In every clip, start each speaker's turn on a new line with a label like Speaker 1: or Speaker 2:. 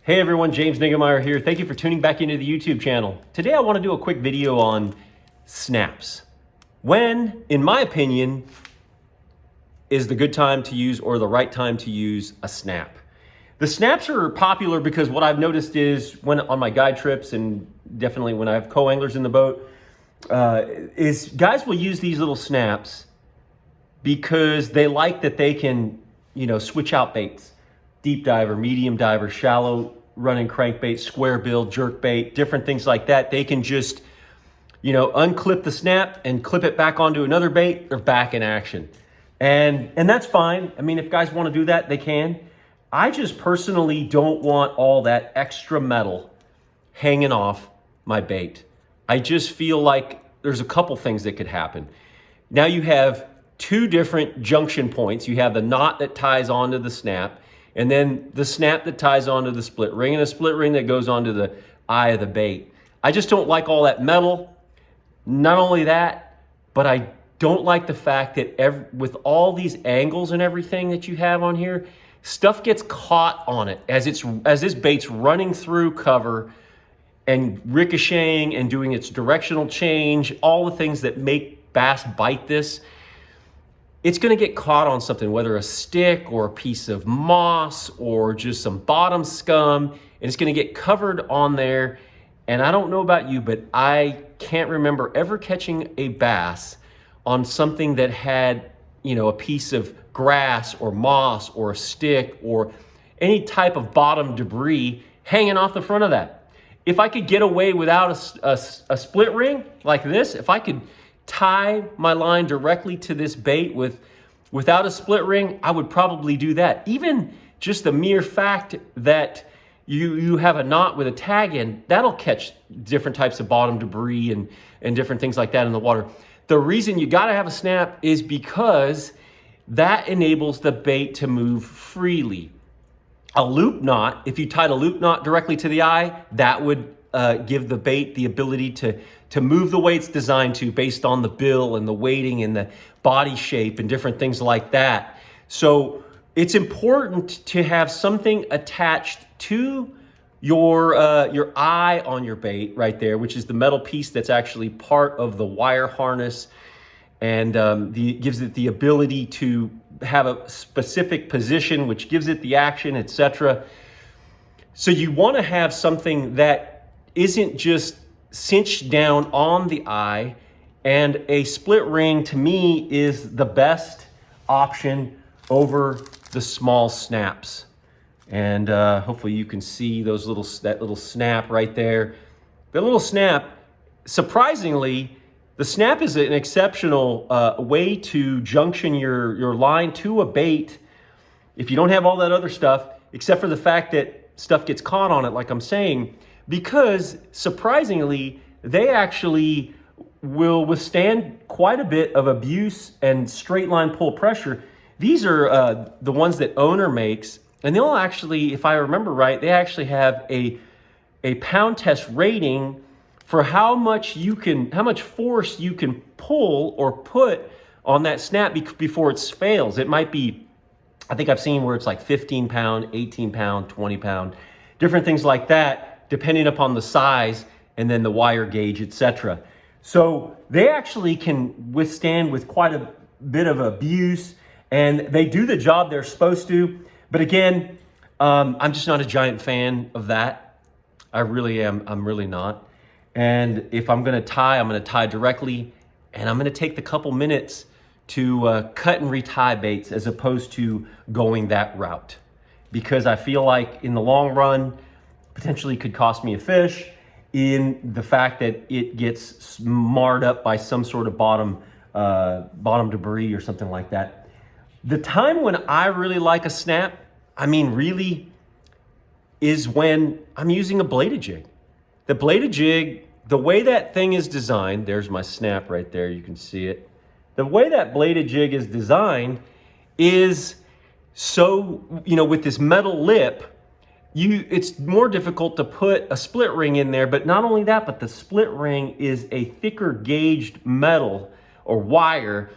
Speaker 1: Hey everyone, James Niggemeyer here. Thank you for tuning back into the YouTube channel. Today I want to do a quick video on snaps. When, in my opinion, is the good time to use or the right time to use a snap? The snaps are popular because what I've noticed is when on my guide trips and definitely when I have co-anglers in the boat, is guys will use these little snaps because they like that they can, switch out baits. Deep diver, medium diver, shallow running crankbait, square bill, jerkbait, different things like that. They can just, unclip the snap and clip it back onto another bait. They're back in action. And that's fine. I mean, if guys want to do that, they can. I just personally don't want all that extra metal hanging off my bait. I just feel like there's a couple things that could happen. Now you have two different junction points. You have the knot that ties onto the snap, and then the snap that ties onto the split ring, and a split ring that goes onto the eye of the bait. I just don't like all that metal. Not only that, but I don't like the fact that with all these angles and everything that you have on here, stuff gets caught on it as this bait's running through cover and ricocheting and doing its directional change, all the things that make bass bite this. It's going to get caught on something, whether a stick or a piece of moss or just some bottom scum, and it's going to get covered on there. And I don't know about you, but I can't remember ever catching a bass on something that had, a piece of grass or moss or a stick or any type of bottom debris hanging off the front of that. If I could get away without a split ring like this, if I could tie my line directly to this bait without a split ring, I would probably do that. Even just the mere fact that you have a knot with a tag in, that'll catch different types of bottom debris and different things like that in the water. The reason you gotta have a snap is because that enables the bait to move freely. A loop knot, if you tied a loop knot directly to the eye, that would give the bait the ability to move the way it's designed to based on the bill and the weighting and the body shape and different things like that. So it's important to have something attached to your eye on your bait right there, which is the metal piece that's actually part of the wire harness, and gives it the ability to have a specific position, which gives it the action, etc. So you want to have something that isn't just cinched down on the eye, and a split ring to me is the best option over the small snaps. And hopefully you can see that little snap right there. The little snap, surprisingly, the snap is an exceptional way to junction your line to a bait if you don't have all that other stuff, except for the fact that stuff gets caught on it, like I'm saying, because surprisingly, they actually will withstand quite a bit of abuse and straight line pull pressure. These are the ones that Owner makes, and they'll actually, if I remember right, they actually have a pound test rating for how much force you can pull or put on that snap before it fails. It might be, I think I've seen where it's like 15 pound, 18 pound, 20 pound, different things like that, depending upon the size and then the wire gauge, etc. So they actually can withstand with quite a bit of abuse, and they do the job they're supposed to. But again, I'm just not a giant fan of that. I really am. I'm really not. And if I'm going to tie, I'm going to tie directly, and I'm going to take the couple minutes to cut and retie baits as opposed to going that route, because I feel like in the long run, potentially could cost me a fish in the fact that it gets marred up by some sort of bottom debris or something like that. The time when I really like a snap, really, is when I'm using a bladed jig. The bladed jig, the way that thing is designed, there's my snap right there, you can see it. The way that bladed jig is designed is so, with this metal lip, it's more difficult to put a split ring in there, but not only that, but the split ring is a thicker gauged metal or wire,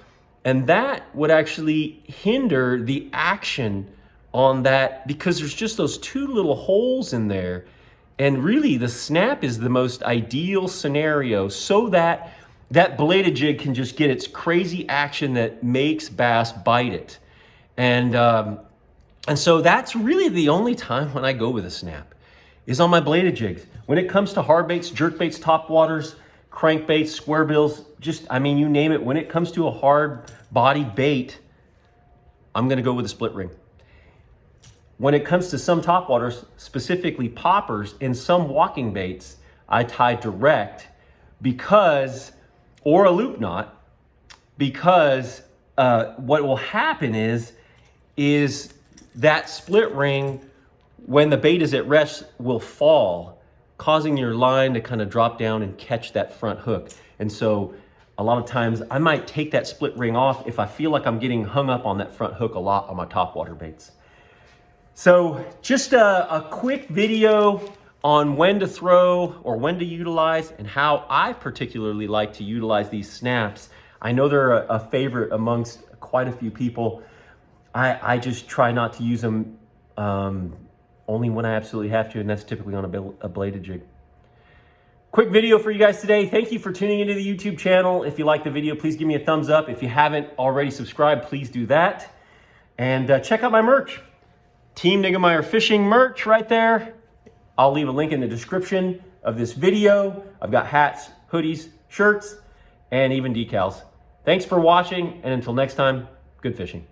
Speaker 1: and that would actually hinder the action on that because there's just those two little holes in there. And really the snap is the most ideal scenario so that that bladed jig can just get its crazy action that makes bass bite it. And so that's really the only time when I go with a snap is on my bladed jigs. When it comes to hard baits, jerk baits, top waters, crankbaits, square bills, just, I mean, you name it. When it comes to a hard body bait, I'm gonna go with a split ring. When it comes to some top waters, specifically poppers and some walking baits, I tie direct because, or a loop knot, because what will happen is that split ring, when the bait is at rest, will fall, causing your line to kind of drop down and catch that front hook. And so a lot of times I might take that split ring off if I feel like I'm getting hung up on that front hook a lot on my top water baits. So just a quick video on when to throw or when to utilize and how I particularly like to utilize these snaps. I know they're a favorite amongst quite a few people. I just try not to use them only when I absolutely have to, and that's typically on a bladed jig. Quick video for you guys today. Thank you for tuning into the YouTube channel. If you like the video, please give me a thumbs up. If you haven't already subscribed, please do that. And check out my merch. Team Niggemeyer Fishing merch right there. I'll leave a link in the description of this video. I've got hats, hoodies, shirts, and even decals. Thanks for watching, and until next time, good fishing.